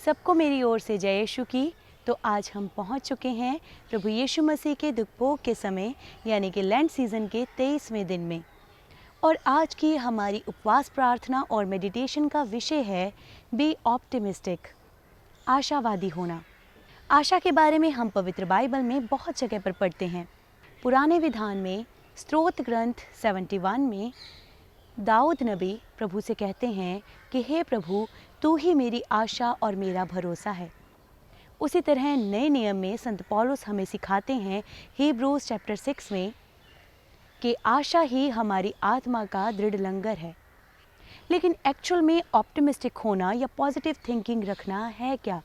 सबको मेरी ओर से जय यीशु की। तो आज हम पहुंच चुके हैं प्रभु यीशु मसीह के दुखभोग के समय यानी कि लेंट सीज़न के 23वें दिन में। और आज की हमारी उपवास प्रार्थना और मेडिटेशन का विषय है बी ऑप्टिमिस्टिक, आशावादी होना। आशा के बारे में हम पवित्र बाइबल में बहुत जगह पर पढ़ते हैं। पुराने विधान में स्तोत्र ग्रंथ 71 में दाऊद नबी प्रभु से कहते हैं कि हे प्रभु, तू ही मेरी आशा और मेरा भरोसा है। उसी तरह नए नियम में संत पौलुस हमें सिखाते हैं हिब्रूज चैप्टर 6 में कि आशा ही हमारी आत्मा का दृढ़ लंगर है। लेकिन एक्चुअल में ऑप्टिमिस्टिक होना या पॉजिटिव थिंकिंग रखना है क्या?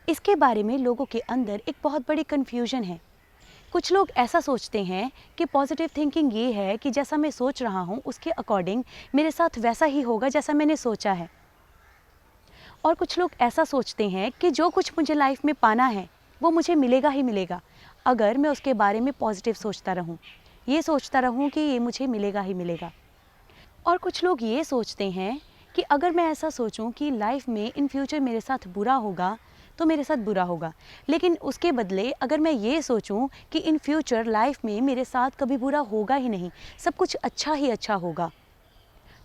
इसके बारे में लोगों के अंदर एक बहुत बड़ी कन्फ्यूजन है। कुछ लोग ऐसा सोचते हैं कि पॉजिटिव थिंकिंग ये है कि जैसा मैं सोच रहा हूँ उसके अकॉर्डिंग मेरे साथ वैसा ही होगा जैसा मैंने सोचा है। और कुछ लोग ऐसा सोचते हैं कि जो कुछ मुझे लाइफ में पाना है वो मुझे मिलेगा ही मिलेगा अगर मैं उसके बारे में पॉजिटिव सोचता रहूँ, ये सोचता रहूँ कि ये मुझे मिलेगा ही मिलेगा। और कुछ लोग ये सोचते हैं कि अगर मैं ऐसा सोचूं कि लाइफ में इन फ्यूचर मेरे साथ बुरा होगा तो मेरे साथ बुरा होगा, लेकिन उसके बदले अगर मैं ये सोचूं कि इन फ्यूचर लाइफ में मेरे साथ कभी बुरा होगा ही नहीं, सब कुछ अच्छा ही अच्छा होगा,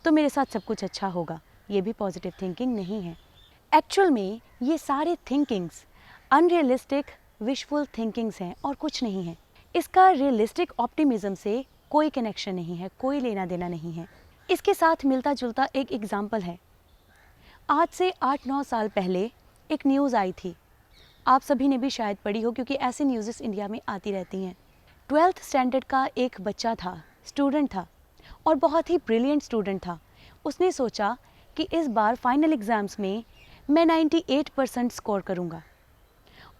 तो मेरे साथ सब कुछ अच्छा होगा, ये भी पॉजिटिव थिंकिंग नहीं है। एक्चुअल में ये सारे थिंकिंग्स अनरियलिस्टिक विशफुल थिंकिंग्स हैं और कुछ नहीं है। इसका रियलिस्टिक ऑप्टिमिज्म से कोई कनेक्शन नहीं है, कोई लेना देना नहीं है। इसके साथ मिलता जुलता एक एग्जाम्पल है। आज से 8-9 साल पहले एक न्यूज़ आई थी, आप सभी ने भी शायद पढ़ी हो क्योंकि ऐसी न्यूज़ेस इंडिया में आती रहती हैं। 12th स्टैंडर्ड का एक बच्चा था, स्टूडेंट था और बहुत ही ब्रिलियंट स्टूडेंट था। उसने सोचा कि इस बार फाइनल एग्ज़ाम्स में मैं 98% स्कोर करूँगा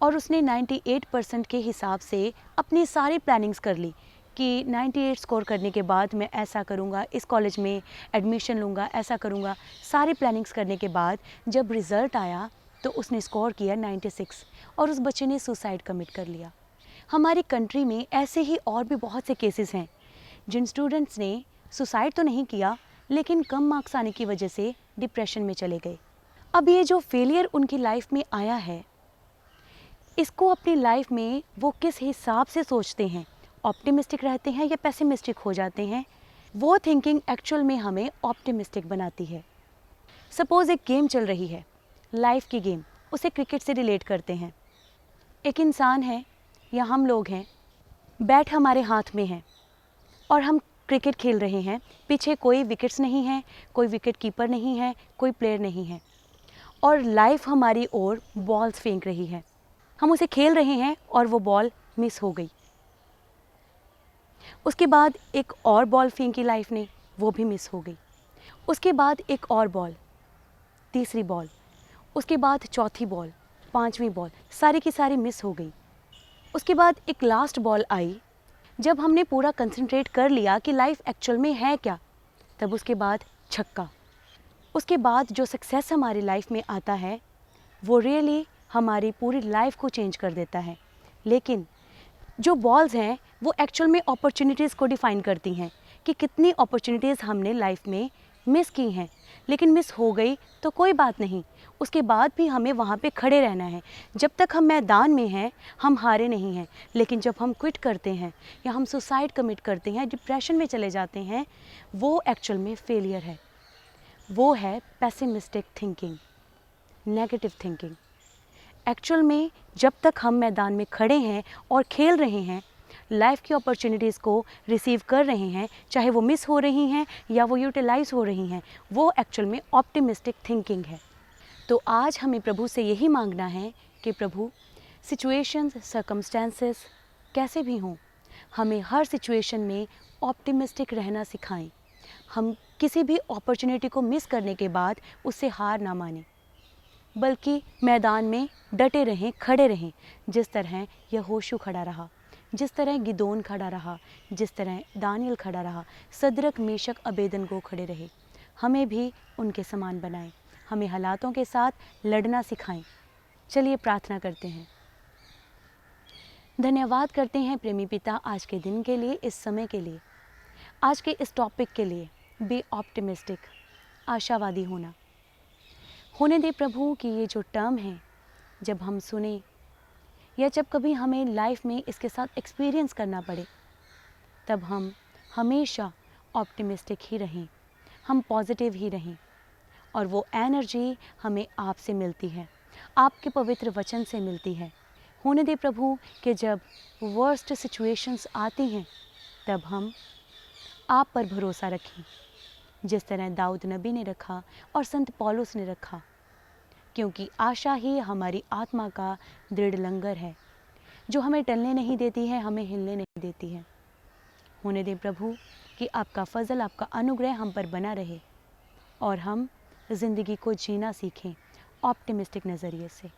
और उसने 98% के हिसाब से अपनी सारी प्लानिंग्स कर ली कि 98 स्कोर करने के बाद मैं ऐसा करूँगा, इस कॉलेज में एडमिशन लूँगा, ऐसा करूँगा। सारी प्लानिंग्स करने के बाद जब रिज़ल्ट आया तो उसने स्कोर किया 96 और उस बच्चे ने सुसाइड कमिट कर लिया। हमारी कंट्री में ऐसे ही और भी बहुत से केसेस हैं जिन स्टूडेंट्स ने सुसाइड तो नहीं किया लेकिन कम मार्क्स आने की वजह से डिप्रेशन में चले गए। अब ये जो फेलियर उनकी लाइफ में आया है, इसको अपनी लाइफ में वो किस हिसाब से सोचते हैं, ऑप्टिमिस्टिक रहते हैं या पेसिमिस्टिक हो जाते हैं, वो थिंकिंग एक्चुअल में हमें ऑप्टिमिस्टिक बनाती है। सपोज़ एक गेम चल रही है, लाइफ की गेम, उसे क्रिकेट से रिलेट करते हैं। एक इंसान है या हम लोग हैं, बैट हमारे हाथ में है और हम क्रिकेट खेल रहे हैं। पीछे कोई विकेट्स नहीं है, कोई विकेट कीपर नहीं है, कोई प्लेयर नहीं है और लाइफ हमारी ओर बॉल्स फेंक रही है। हम उसे खेल रहे हैं और वो बॉल मिस हो गई। उसके बाद एक और बॉल फेंकी लाइफ ने, वो भी मिस हो गई। उसके बाद एक और बॉल, तीसरी बॉल, उसके बाद चौथी बॉल, पांचवी बॉल, सारी की सारी मिस हो गई। उसके बाद एक लास्ट बॉल आई। जब हमने पूरा कंसंट्रेट कर लिया कि लाइफ एक्चुअल में है क्या, तब उसके बाद छक्का। उसके बाद जो सक्सेस हमारी लाइफ में आता है वो रियली हमारी पूरी लाइफ को चेंज कर देता है। लेकिन जो बॉल्स हैं वो एक्चुअल में अपॉर्चुनिटीज़ को डिफ़ाइन करती हैं कि कितनी अपॉर्चुनिटीज़ हमने लाइफ में मिस की हैं। लेकिन मिस हो गई तो कोई बात नहीं, उसके बाद भी हमें वहाँ पे खड़े रहना है। जब तक हम मैदान में हैं हम हारे नहीं हैं, लेकिन जब हम क्विट करते हैं या हम सुसाइड कमिट करते हैं, डिप्रेशन में चले जाते हैं, वो एक्चुअल में फेलियर है। वो है pessimistic thinking, negative thinking. Actual में जब तक हम मैदान में खड़े हैं और खेल रहे हैं, लाइफ की अपॉर्चुनिटीज़ को रिसीव कर रहे हैं, चाहे वो मिस हो रही हैं या वो यूटिलाइज हो रही हैं, वो एक्चुअल में ऑप्टिमिस्टिक थिंकिंग है। तो आज हमें प्रभु से यही मांगना है कि प्रभु, सिचुएशंस, सर्कमस्टेंसेस कैसे भी हों, हमें हर सिचुएशन में ऑप्टिमिस्टिक रहना सिखाएं। हम किसी भी अपॉर्चुनिटी को मिस करने के बाद उससे हार ना मानें, बल्कि मैदान में डटे रहें, खड़े रहें। जिस तरह यहोशू खड़ा रहा, जिस तरह गिदोन खड़ा रहा, जिस तरह दानियल खड़ा रहा, सदरक मेशक अबेदनगो खड़े रहे, हमें भी उनके समान बनाएं। हमें हालातों के साथ लड़ना सिखाएं। चलिए प्रार्थना करते हैं। धन्यवाद करते हैं प्रेमी पिता आज के दिन के लिए, इस समय के लिए, आज के इस टॉपिक के लिए, बी ऑप्टिमिस्टिक, आशावादी होना। होने दे प्रभु कि ये जो टर्म है जब हम सुने या जब कभी हमें लाइफ में इसके साथ एक्सपीरियंस करना पड़े, तब हम हमेशा ऑप्टिमिस्टिक ही रहें, हम पॉजिटिव ही रहें। और वो एनर्जी हमें आपसे मिलती है, आपके पवित्र वचन से मिलती है। होने दे प्रभु कि जब वर्स्ट सिचुएशंस आती हैं, तब हम आप पर भरोसा रखें, जिस तरह दाऊद नबी ने रखा और संत पौलुस ने रखा, क्योंकि आशा ही हमारी आत्मा का दृढ़ लंगर है, जो हमें टलने नहीं देती है, हमें हिलने नहीं देती है। होने दे प्रभु कि आपका फजल, आपका अनुग्रह हम पर बना रहे और हम ज़िंदगी को जीना सीखें ऑप्टिमिस्टिक नज़रिए से।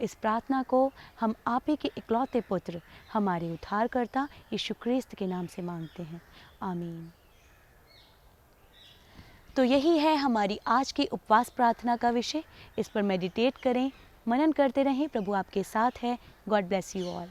इस प्रार्थना को हम आप ही के इकलौते पुत्र, हमारे उद्धारकर्ता यीशु ख्रीस्त के नाम से मांगते हैं, आमीन। तो यही है हमारी आज की उपवास प्रार्थना का विषय। इस पर मेडिटेट करें, मनन करते रहें। प्रभु आपके साथ है। God bless you all.